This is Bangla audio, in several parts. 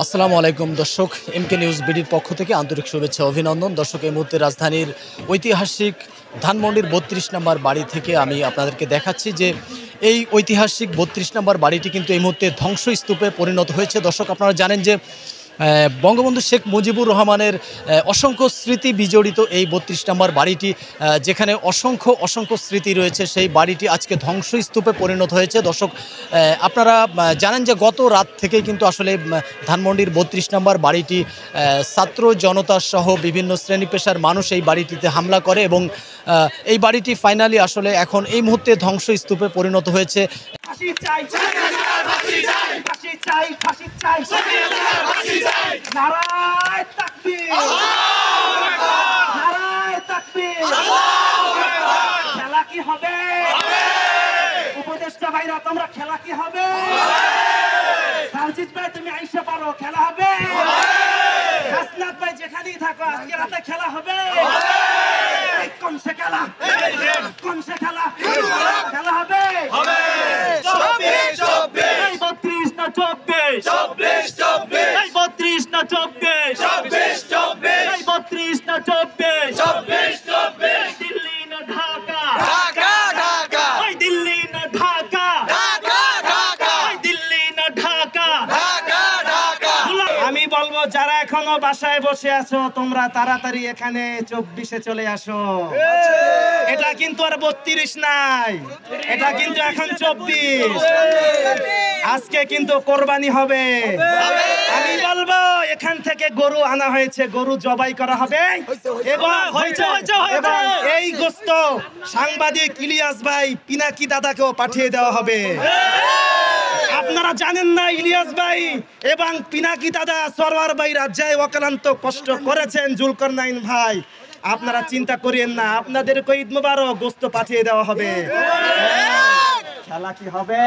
আসসালামু আলাইকুম দর্শক, এমকে নিউজ বিডির পক্ষ থেকে আন্তরিক শুভেচ্ছা অভিনন্দন। দর্শক, এই মুহূর্তে রাজধানীর ঐতিহাসিক ধানমন্ডির ৩২ নম্বর বাড়ি থেকে আমি আপনাদেরকে দেখাচ্ছি যে এই ঐতিহাসিক ৩২ নম্বর বাড়িটি কিন্তু এই মুহূর্তে ধ্বংসস্তূপে পরিণত হয়েছে। দর্শক, আপনারা জানেন যে বঙ্গবন্ধু শেখ মুজিবুর রহমানের অসংখ্য স্মৃতি বিজড়িত এই ৩২ নম্বর বাড়িটি, যেখানে অসংখ্য স্মৃতি রয়েছে, সেই বাড়িটি আজকে ধ্বংসস্তূপে পরিণত হয়েছে। দর্শক, আপনারা জানেন যে গত রাত থেকেই কিন্তু আসলে ধানমন্ডির ৩২ নম্বর বাড়িটি ছাত্র জনতা সহ বিভিন্ন শ্রেণী পেশার মানুষ এই বাড়িটিতে হামলা করে এবং এই বাড়িটি ফাইনালি আসলে এখন এই মুহূর্তে ধ্বংসস্তূপে পরিণত হয়েছে। খেলা কি হবে? উপদেষ্টা ভাইরা, তোমরা খেলা কি হবে? সাজিদ ভাই, তুমি আইসা পারো, খেলা হবে। হাসনাত ভাই, যেখানেই থাকো, আজকে রাতে খেলা হবে। কোন সে খেলা? কোন সে খেলা? খেলা হবে। 32 না 24, 32 না 24, 32 না 24, দিল্লি না ঢাকা, দিল্লি না ঢাকা, দিল্লি না ঢাকা। আমি বলবো, যারা এখনো বাসায় বসে আছো, তোমরা তাড়াতাড়ি এখানে 24-এ চলে আসো। এটা কিন্তু আর 32 নাই, এটা কিন্তু এখন 24। আজকে কিন্তু কোরবানি হবে। আমি বলবো, এখান থেকে গরু আনা হয়েছে, গরু জবাই করা হবে এবং এই গোশত সাংবাদিক ইলিয়াস ভাই, পিনাকি দাদাকেও পাঠিয়ে দেওয়া হবে। আপনারা জানেন না, ইলিয়াস ভাই এবং পিনাকি দাদা, সরওয়ার ভাই রাজ্জায় অক্লান্ত কষ্ট করেছেন। জুলকারনাইন ভাই, আপনারা চিন্তা করিয়েন না, আপনাদেরকে ঈদ মোবারক, গোশত পাঠিয়ে দেওয়া হবে। খেলা কি হবে?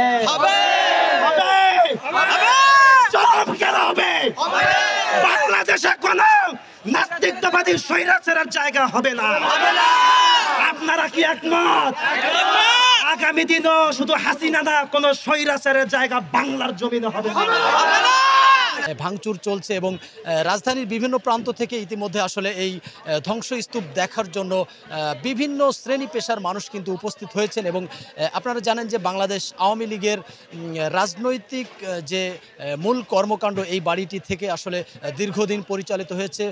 বাংলাদেশে কোন নাস্তিকতাবাদী স্বৈরাচারের জায়গা হবে না। আপনারা কি একমত? আগামী দিনও শুধু হাসিনা না, কোন স্বৈরাচারের জায়গা বাংলার জমিনে হবে না। ভাঙচুর চলছে এবং রাজধানীর বিভিন্ন প্রান্ত থেকে ইতিমধ্যে আসলে এই ধ্বংসস্তূপ দেখার জন্য বিভিন্ন শ্রেণী পেশার মানুষ কিন্তু উপস্থিত হয়েছেন এবং আপনারা জানেন যে বাংলাদেশ আওয়ামী লীগের রাজনৈতিক যে মূল কর্মকাণ্ড এই বাড়িটি থেকে আসলে দীর্ঘদিন পরিচালিত হয়েছে।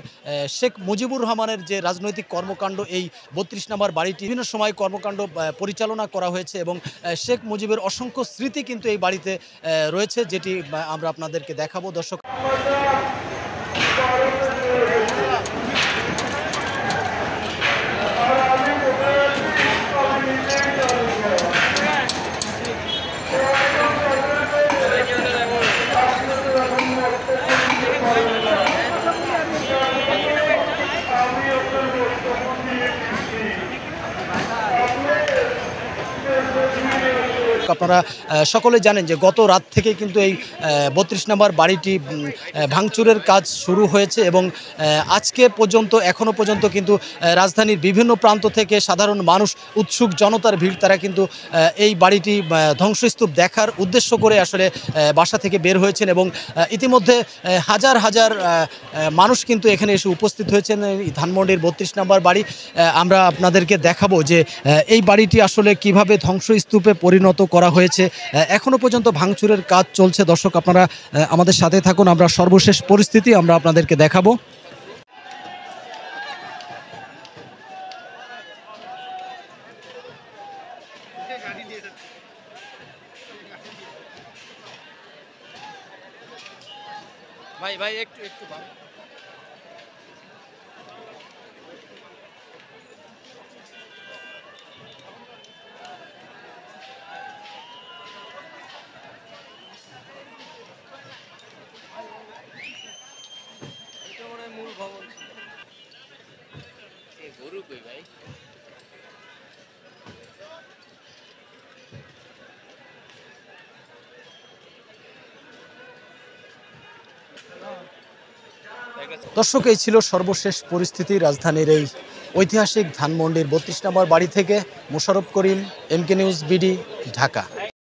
শেখ মুজিবুর রহমানের যে রাজনৈতিক কর্মকাণ্ড, এই ৩২ নম্বর বাড়িটি বিভিন্ন সময় কর্মকাণ্ড পরিচালনা করা হয়েছে এবং শেখ মুজিবের অসংখ্য স্মৃতি কিন্তু এই বাড়িতে রয়েছে, যেটি আমরা আপনাদেরকে দেখাবো। দর্শক, আপনারা সকলে জানেন যে গত রাত থেকে কিন্তু এই ৩২ নম্বর বাড়িটি ভাঙচুরের কাজ শুরু হয়েছে এবং আজকে পর্যন্ত এখনও পর্যন্ত কিন্তু রাজধানীর বিভিন্ন প্রান্ত থেকে সাধারণ মানুষ, উৎসুক জনতার ভিড়, তারা কিন্তু এই বাড়িটি ধ্বংসস্তূপ দেখার উদ্দেশ্য করে আসলে বাসা থেকে বের হয়েছেন এবং ইতিমধ্যে হাজার হাজার মানুষ কিন্তু এখানে এসে উপস্থিত হয়েছেন। এই ধানমন্ডির ৩২ নম্বর বাড়ি আমরা আপনাদেরকে দেখাবো যে এই বাড়িটি আসলে কিভাবে ধ্বংসস্তূপে পরিণত করা হয়েছে। এখনো পর্যন্ত ভাঙচুরের কাজ চলছে। দর্শক, আপনারা আমাদের সাথে থাকুন, আমরা সর্বশেষ পরিস্থিতি আমরা আপনাদেরকে দেখাবো। ভাই একটু মূল ভবন গরু কই ভাই? দর্শক, এই ছিল সর্বশেষ পরিস্থিতি রাজধানীর এই ঐতিহাসিক ধানমন্ডির ৩২ নম্বর বাড়ি থেকে। মোশাররফ করিম, এমকে নিউজ বিডি, ঢাকা।